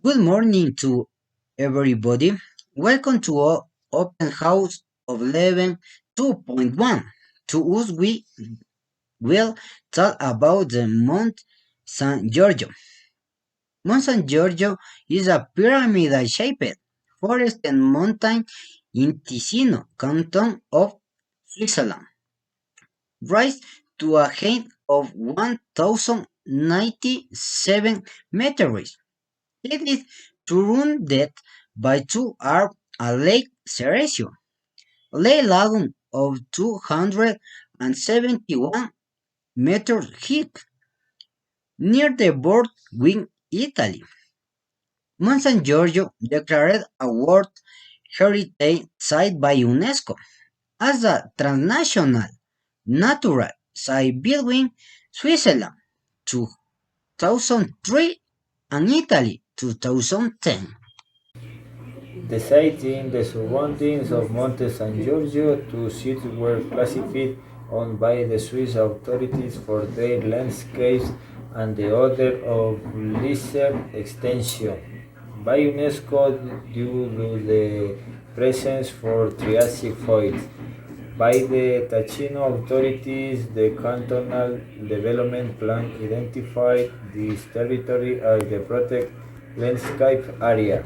Good morning to everybody. Welcome to our open house of 11.2.1. To us, we will talk about the Mount San Giorgio. Mount San Giorgio is a pyramid-shaped forest and mountain in Ticino, canton of Switzerland. Rise to a height of 1,097 meters. It is surrounded by two arms, a lake Ceresio, lake lagoon of 271 meters height, near the border with Italy. Mont San Giorgio declared a World Heritage Site by Unesco as a transnational natural site between Switzerland 2003 and Italy 2010. The sites in the surroundings of Monte San Giorgio two sites were classified on by the Swiss authorities for their landscapes and the other of lesser extension by UNESCO due to the presence for Triassic foils. By the Ticino authorities, the cantonal development plan identified this territory as the protected landscape area.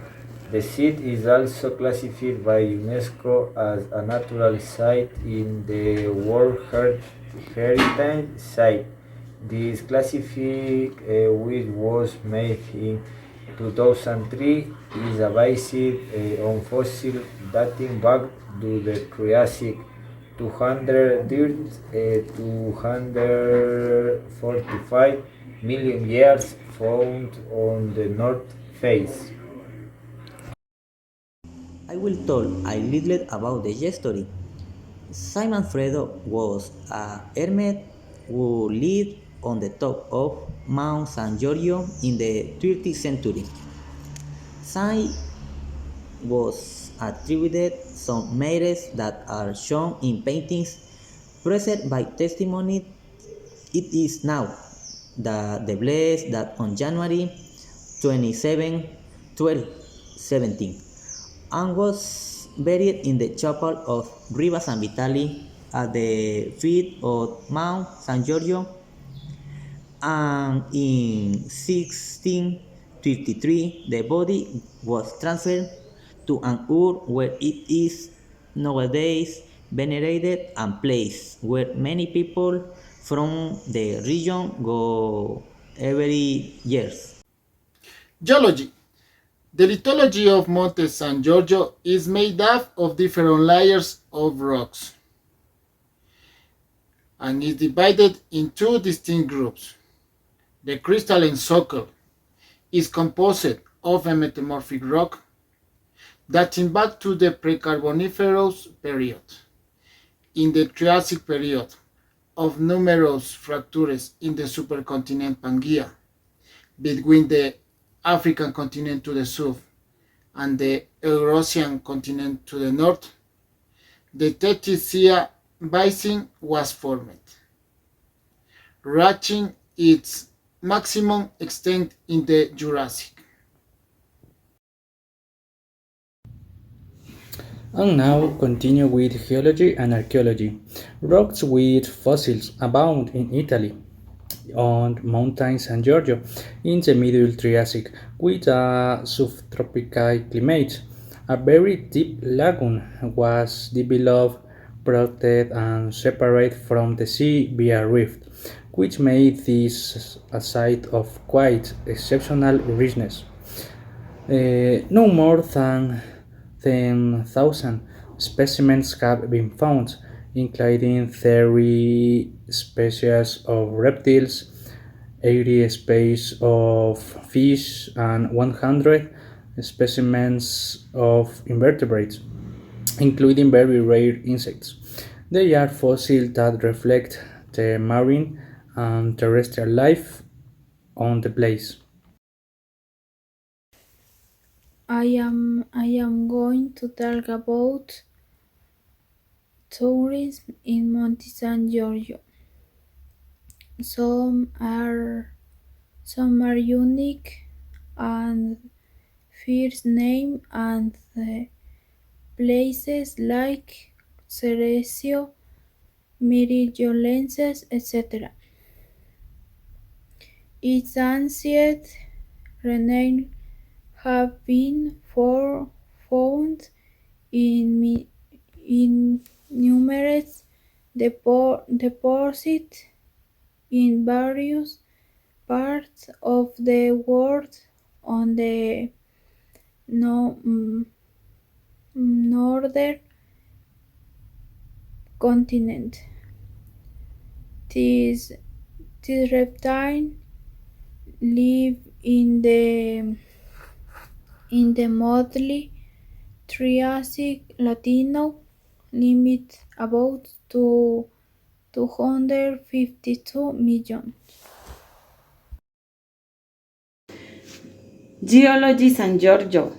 The site is also classified by UNESCO as a natural site in the World Heritage Site. This classification, which was made in 2003, is based on fossil dating back to the Triassic 200 245 million years found on the north face. I will tell a little about the history. Simon Fredo was a hermit who lived on the top of Mount San Giorgio in the 13th century. Saint was attributed some merits that are shown in paintings preserved by testimony. It is now the blessed that on January 27, 1217, and was buried in the chapel of Riva San Vitali at the feet of Mount San Giorgio, and in 1653 the body was transferred to an urn where it is nowadays venerated and placed where many people from the region go every year. Geology. The lithology of Monte San Giorgio is made up of different layers of rocks and is divided in two distinct groups. The crystalline socle is composed of a metamorphic rock dating back to the Precarboniferous period. In the Triassic period, of numerous fractures in the supercontinent Pangaea between the African continent to the south and the Eurasian continent to the north, the Tethys Basin was formed, reaching its maximum extent in the Jurassic. And now continue with geology and archaeology. Rocks with fossils abound in Italy, on mountains San Giorgio in the Middle Triassic with a subtropical climate. A very deep lagoon was developed, protected, and separate from the sea via rift, which made this a site of quite exceptional richness. No more than 10,000 specimens have been found, including 30 species of reptiles, 80 species of fish, and 100 specimens of invertebrates, including very rare insects. They are fossils that reflect the marine and terrestrial life on the place. I am going to talk about tourism in Monte San Giorgio. Some are some are unique and first name and places like Ceresio, Miriolenses, etc. Its ancient remains have been found in numerous deposits in various parts of the world on the no, northern continent. This, this reptile live in the mostly Triassic Latino limit about to 252 million. Geology San Giorgio.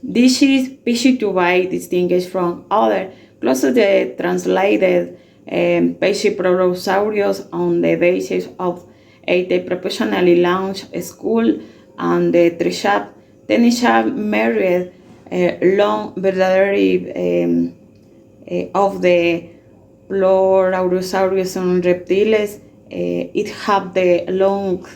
This is Piscitubae distinguished from other close to the translated Pachyporosaurus on the basis of a professionally launched school and the Trishap, Tenisha married long verdaderary of the Pleurosaurus reptiles. It have the long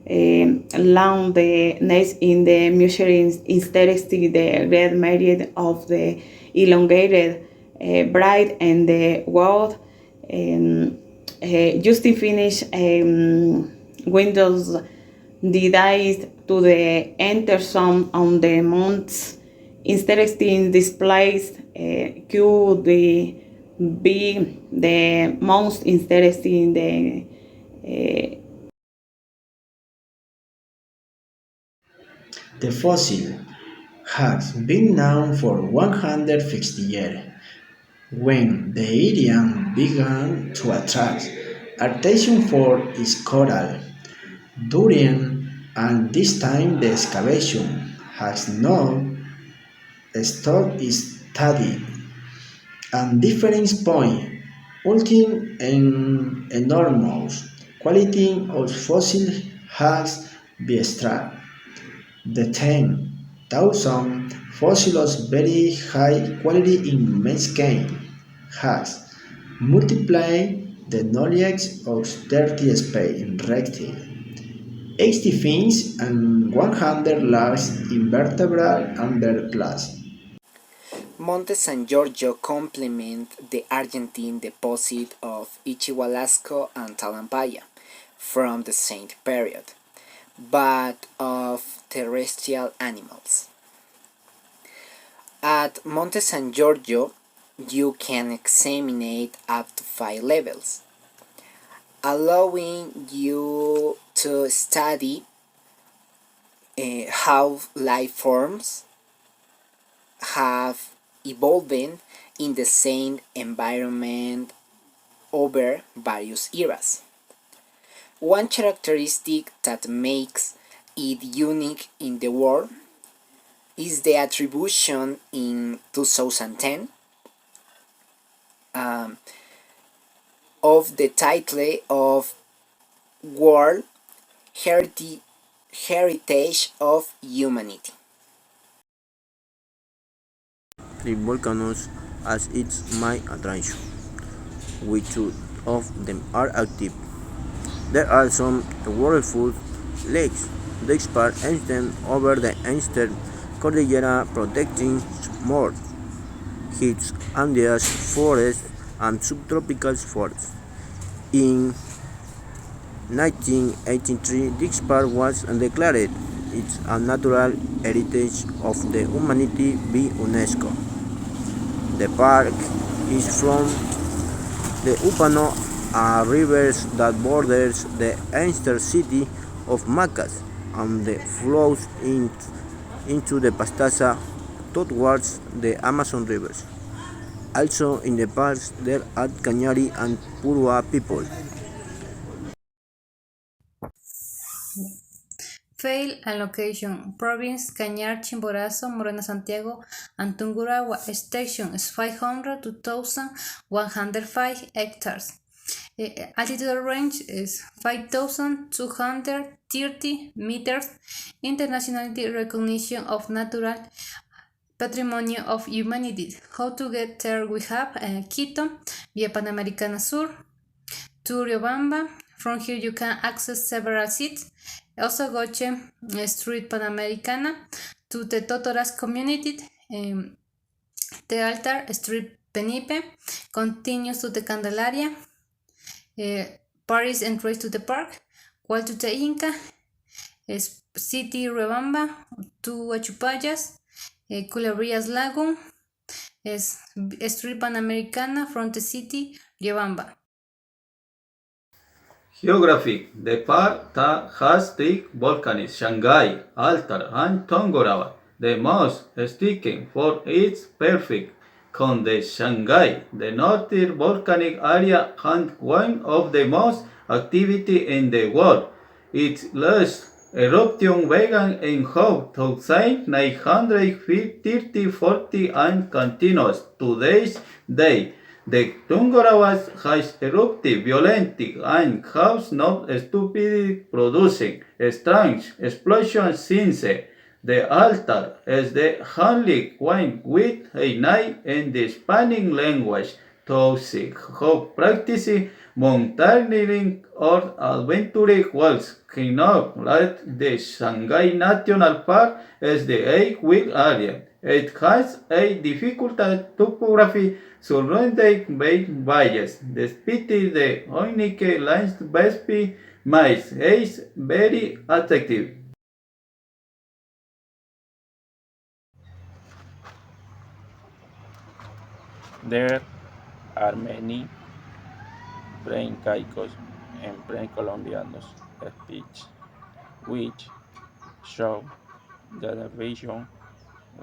the nest in the measuring instead of the red married of the elongated bright and the world just to finish windows the dice to the enter some on the months instead of being displaced could be the most interesting The fossil has been known for 150 years, when the area began to attract attention for its coral. During and this time the excavation has not stopped its study and difference point, ultimate and enormous quality of fossil has been extracted. The 10,000 fossils very high quality in Mexican has multiplied the knowledge of 30 species reptiles, 80 fins and 100 large invertebrate underclass. Monte San Giorgio complement the Argentine deposit of Ichihualasco and Talampaya from the same period, but of terrestrial animals. At Monte San Giorgio, you can examine up to 5 levels, allowing you to study how life forms have evolved in the same environment over various eras. One characteristic that makes it unique in the world is the attribution in 2010 um, of the title of World Heritage of Humanity. The volcanoes as its main attraction, which two of them are active. There are some waterfall lakes. The expert extend over the eastern cordillera protecting more heaps Andes forests and subtropical forests. In 1983, this park was declared it's a natural heritage of the humanity by UNESCO. The park is from the Upano, a river that borders the ancient city of Macas and flows into the Pastaza towards the Amazon rivers. Also in the parks there are Cañari and Purua people. Fail and location: Province: Cañar, Chimborazo, Morena, Santiago, and Tungurahua. Station is 500 to 1,105 hectares. Altitude range is 5,230 meters. Internationality recognition of natural Patrimonio of Humanity. How to get there? We have Quito, Via Panamericana Sur, to Riobamba. From here you can access several seats. Also Goche Street Panamericana to the Totoras community. The altar Street Penipe continues to the Candelaria. Paris entrance to the park. Cual to the Inca. City Riobamba to Achupayas. Culebrillas Lagoon. Street Panamericana from the city Riobamba. Geography. The park has three volcanoes, Shanghai, Altar, and Tongorava. The most striking for its perfect con the Shanghai. The northern volcanic area has one of the most activity in the world. Its last eruption began in 1930 40 and continues to this day. The Tunguravas has erupted violently and has not stopped producing strange explosions since. The altar is the only one with a name in the Spanish language. Those who practice mountaineering or adventure walks cannot let the Shanghai National Park is the eight-wheel area. It has a difficult topography surrounded by valleys. Despite the unique landscape, mice is very attractive. There are many pre-incaicos and pre-colombianos speech which show that the region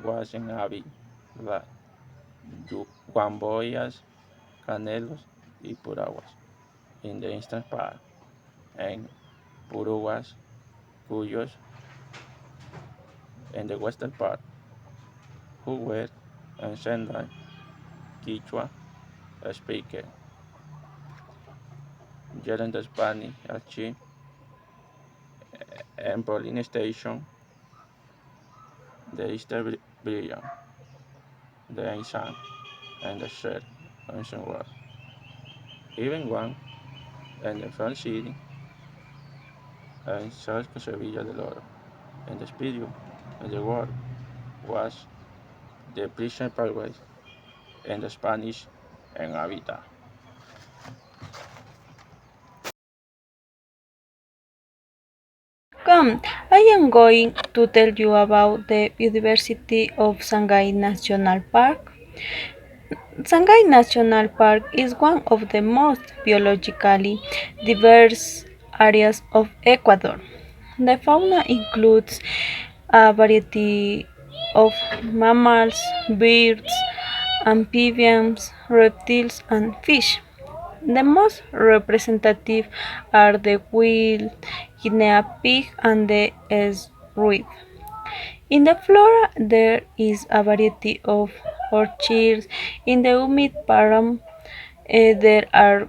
was inhabited by Guamboyas, Canelos, y Puraguas in the eastern part, and Puruguas, Cuyos in the western part, who were ancient Quichua speakers. During the Spanish achieved and polling station, the eastern region, the ancient and the shared ancient world. Even one and the front city and South Sevilla del Oro, and the spirit of the world was the prison pathways and the Spanish and Habitat. Come, I am going to tell you about the biodiversity of Sangay National Park. Sangay National Park is one of the most biologically diverse areas of Ecuador. The fauna includes a variety of mammals, birds, amphibians, reptiles, and fish. The most representative are the wild Guinea pig and the eruid. In the flora, there is a variety of orchids. In the humid param, there are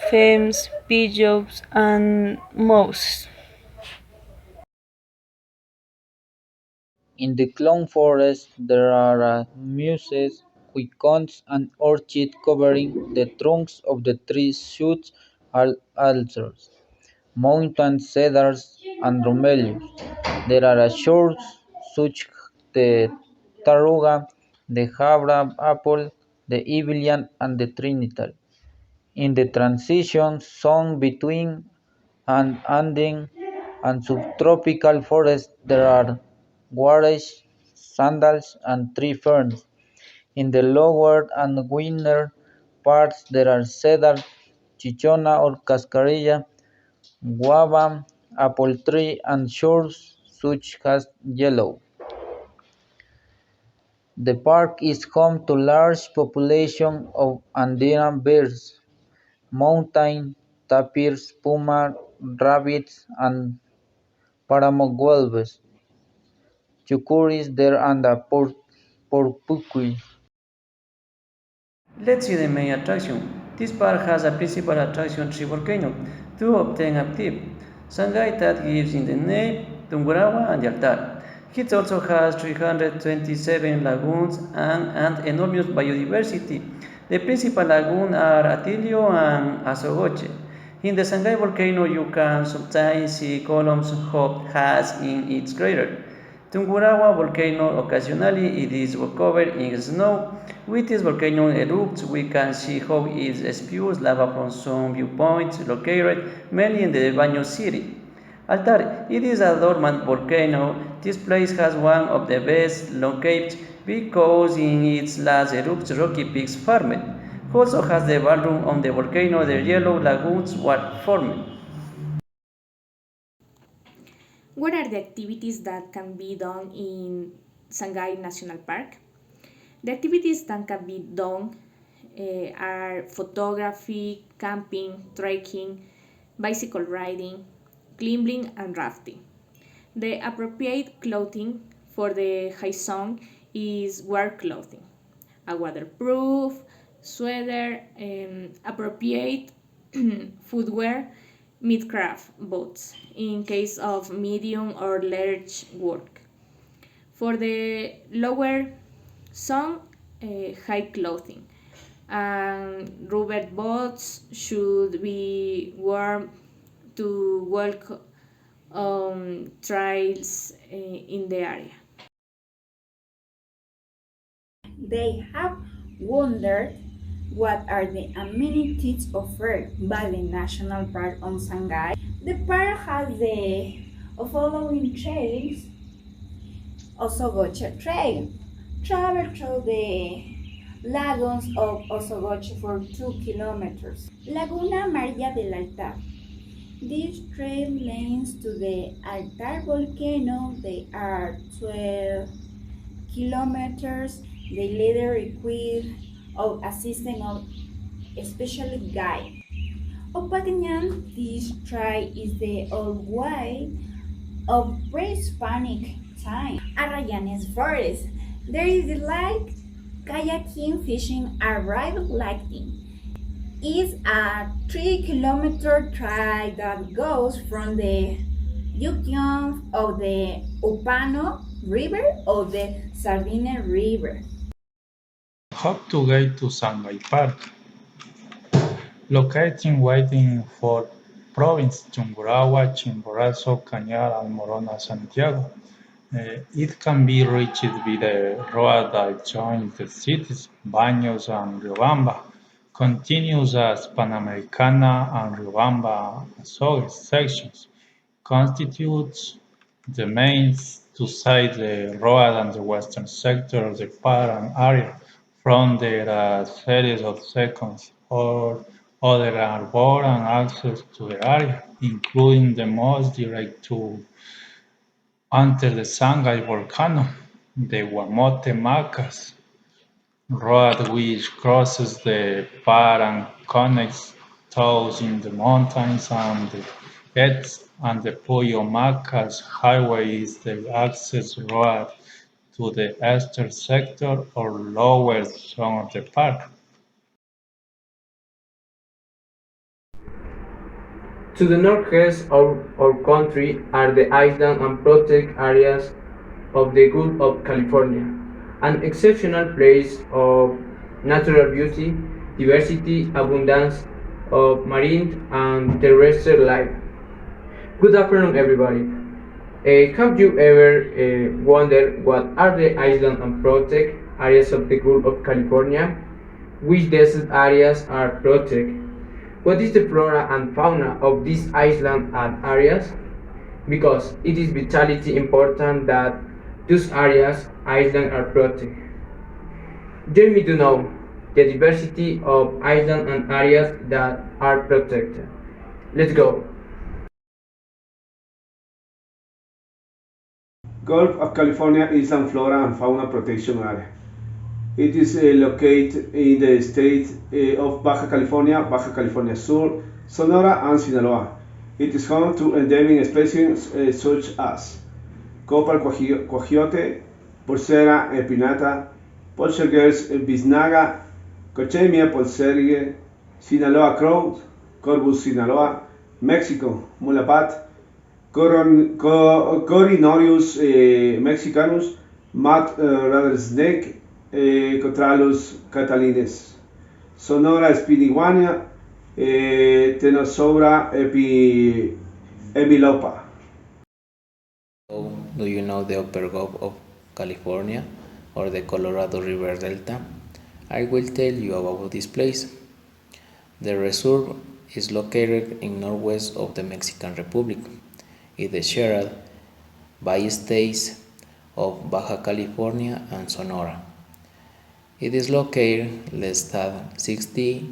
ferns, pigeons, and mouse. In the clone forest there are mosses, quickons, and orchids covering the trunks of the tree shoots alders, mountain cedars, and bromeliads. There are shrubs such the taruga, the Havra apple, the Ibelian, and the Trinital. In the transition zone between an Andean and subtropical forests there are warech, sandals, and tree ferns. In the lower and winter parts there are cedar, chichona or cascarilla, guava, apple tree, and shrubs such as yellow. The park is home to large populations of Andean birds, mountain tapirs, puma, rabbits, and Paramo wolves, chukurs there and porcupines. Let's see the main attraction. This park has a principal attraction tree volcano, to obtain active. Shanghai that gives in the name, Tungurahua and the altar. It also has 327 lagoons and enormous biodiversity. The principal lagoons are Atilio and Azogoche. In the Shanghai volcano, you can sometimes see columns of has in its crater. Tungurahua volcano occasionally it is covered in snow. With this volcano erupts, we can see how it spews lava from some viewpoints located mainly in the Baño city. Altar, it is a dormant volcano. This place has one of the best landscapes because in its last erupts rocky peaks formed. Also has the ballroom on the volcano, the yellow lagoons were formed. What are the activities that can be done in Sangay National Park? The activities that can be done are photography, camping, trekking, bicycle riding, climbing, and rafting. The appropriate clothing for the high sun is work clothing, a waterproof sweater, appropriate footwear, mid-craft boots in case of medium or large work. For the lower sun, high clothing and rubber boots should be worn to walk on trails in the area. They have wondered what are the amenities offered by the National Park on Sangay. The park has the following trails. Osogoche Trail. Travel through the lagoons of Osogoche for 2 kilometers. Laguna Maria del Altar. This trail leads to the Altar volcano. They are 12 kilometers. The leader equipped of assisting of a special guide. Opaganyan, this trail is the old way of pre-Hispanic time. Arrayanes Forest. There is the lake, kayaking, fishing, and lighting. It's a 3-kilometer trail that goes from the junction of the Upano River or the Sardine River. How to get to Sangay Park? Locating within four provinces: Tungurahua, Chimborazo, Cañar, and Morona, Santiago. It can be reached by the road that joins the cities, Baños and Riobamba, continues as Panamericana and Riobamba Azogues sections, constitutes the main two sides the road and the western sector of the park area. From there are a series of seconds or other airborne access to the area, including the most direct to enter the Sangay volcano, the Guamote Macas road which crosses the park and connects those in the mountains and the Eds and the Puyo Macas highway is the access road to the eastern sector or lower zone of the park. To the northeast of our country are the island and protected areas of the Gulf of California, an exceptional place of natural beauty, diversity, abundance of marine and terrestrial life. Good afternoon, everybody. Have you ever wondered what are the island and protected areas of the Gulf of California? Which desert areas are protected? What is the flora and fauna of these islands and areas? Because it is vitally important that those areas, islands are protected. Join me to know the diversity of islands and areas that are protected. Let's go. Gulf of California Island Flora and Fauna Protection Area. It is located in the state of Baja California Sur, Sonora, and Sinaloa. It is home to endemic species such as copper coyote, Pulsera pinata, Poltergeist biznaga, Cochemia polserige, Sinaloa Crow, Corvus Sinaloa, Mexico, Mulapat, Corinorius mexicanus, Mat rattlesnake, Cotralus catalines. Sonora spiniguana, Tenosaura epilopa. So, do you know the upper Gulf of California or the Colorado River Delta? I will tell you about this place. The reserve is located in northwest of the Mexican Republic. It is shared by states of Baja California and Sonora. It is located less than 60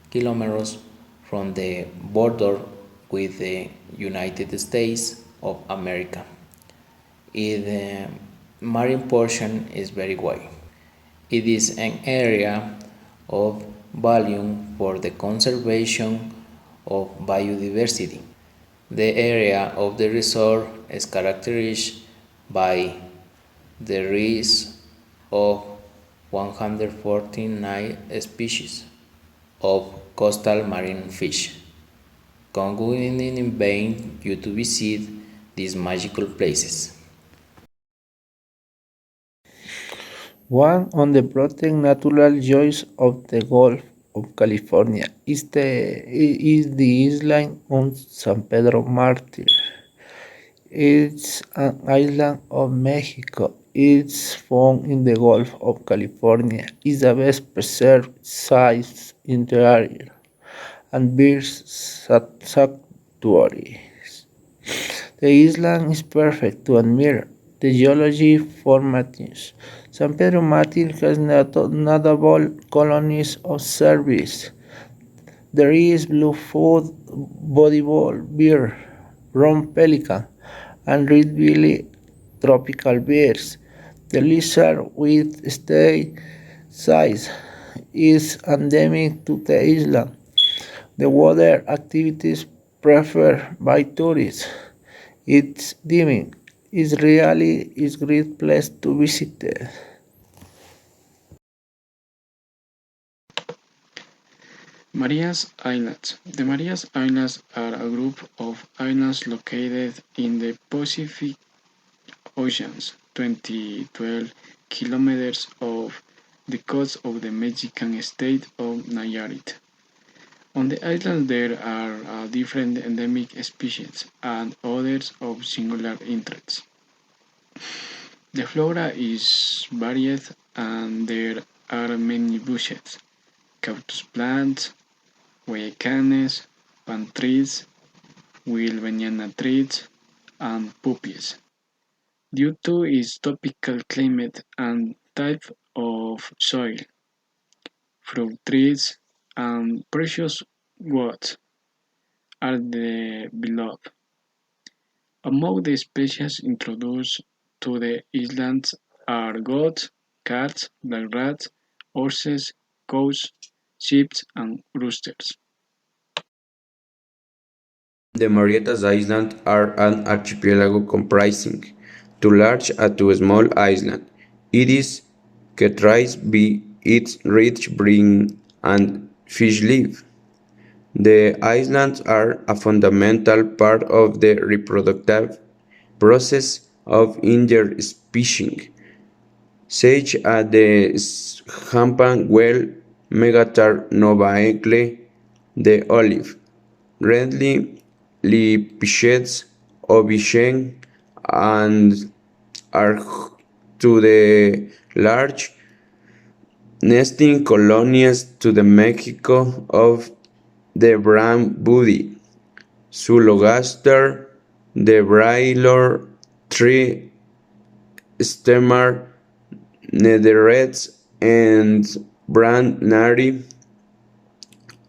kilometers from the border with the United States of America. Its marine portion is very wide. It is an area of value for the conservation of biodiversity. The area of the resort is characterized by the rise of 149 species of coastal marine fish. Come in vain you to visit these magical places. One of the protected natural joys of the Gulf of California is the island of San Pedro Martyr. It's an island of Mexico. It's found in the Gulf of California. It's the best preserved site in the area and birds sanctuary. The island is perfect to admire the geology formations. San Pedro Martin has notable colonies of service. There is bluefoot, volleyball, bear, rum pelican, and red-bellied tropical birds. The lizard with state size is endemic to the island. The water activities preferred by tourists. It's dimming. It's really is great place to visit. Marias Islands. The Marias Islands are a group of islands located in the Pacific Oceans, 12 kilometers off the coast of the Mexican state of Nayarit. On the island there are different endemic species and others of singular interest. The flora is varied and there are many bushes, cactus plants, guayacanes, palm trees, wild banana trees, and poppies. Due to its tropical climate and type of soil, fruit trees and precious woods are the beloved. Among the species introduced to the islands are goats, cats, black rats, horses, cows, sheep, and roosters. The Marianas Islands are an archipelago comprising two large and two small islands. It is characterized by its rich brine and fish life. The islands are a fundamental part of the reproductive process of interspecies, such as the Hampan whale, Megatar novaecle, the olive, Redley, Lipschitz, Obichen, and are to the large nesting colonies to the Mexico of the brown booty, Zulogaster, the broiler tree stemmer, netherets, and brand nari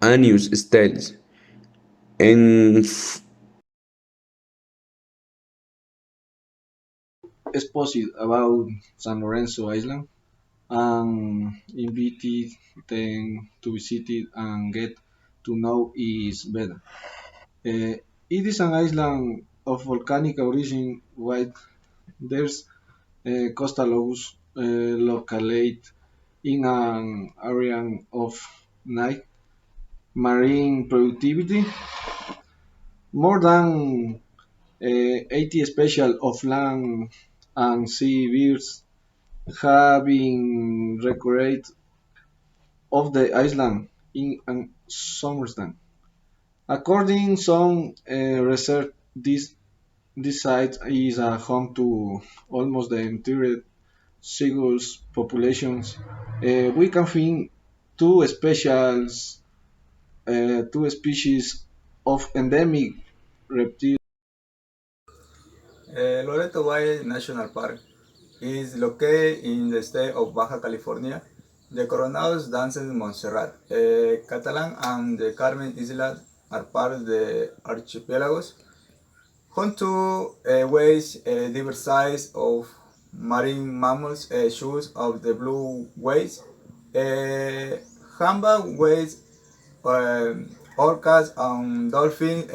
anus styles. En Exposed about San Lorenzo Island and invited them to visit it and get to know it better. It is an island of volcanic origin where there's coastal lows located in an area of night marine productivity. More than 80 species of land and sea birds have been recorded of the island in summertime. According some research, this site is a home to almost the entire seagulls populations. We can find two species of endemic reptiles. Loreto Valle National Park is located in the state of Baja California. The Coronados dances Montserrat, Catalan and the Carmen Islas are part of the archipelagos. Home to ways diverse size of marine mammals, shoes of the blue whales, humpback whales, orcas and dolphins.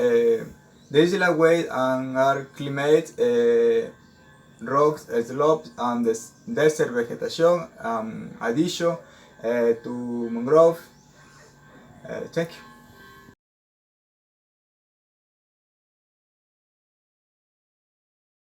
The isla whales and are climate rocks, slopes, and desert vegetation, addition to mangrove. Thank you.